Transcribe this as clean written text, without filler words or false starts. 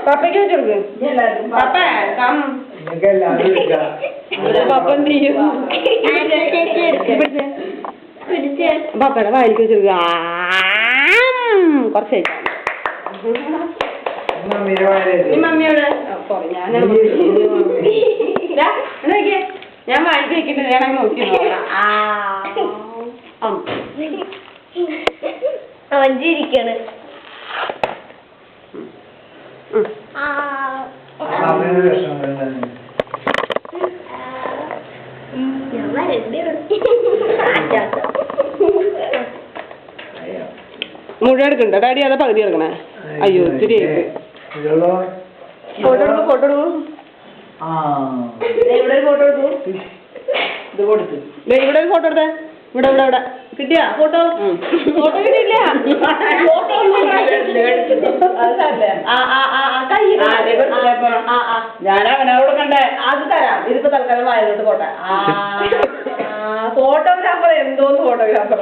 പപ്പയ്ക്ക് വെച്ചെടുക്ക്. പപ്പ പപ്പ എന്ത് ചെയ്യും? പപ്പയുടെ വായിലേക്ക് വെച്ചെടുക്ക. കുറച്ച് മമ്മിയോട് ഞാൻ വായിക്ക് വെക്കുന്നത് വേണമെങ്കിൽ നോക്കി അവഞ്ചിരിക്കാണ്. മുഴുവൻ എടുക്കണ്ട ഡാഡി, അതാ പകുതി എടുക്കണേ. അയ്യോ ഇത്തിരി ഫോട്ടോ എടുക്കും. ഫോട്ടോ എടുക്കും. ഇവിടെ ഒരു ഫോട്ടോ എടുക്കൂ. ഇത് കൊടുത്തു. ഇവിടെ ഒരു ഫോട്ടോ എടുത്തേ. ഇവിടെ ഇവിടെ ഇവിടെ കിട്ടിയാ ഫോട്ടോ? ഫോട്ടോ കിട്ടിയില്ല. ഞാൻ അവനോട് കണ്ടേ. അത് തരാം. ഇതിപ്പോ തൽക്കാലം വായലോട്ട് പോട്ടെ. ഫോട്ടോഗ്രാഫർ എന്തോന്ന് ഫോട്ടോഗ്രാഫർ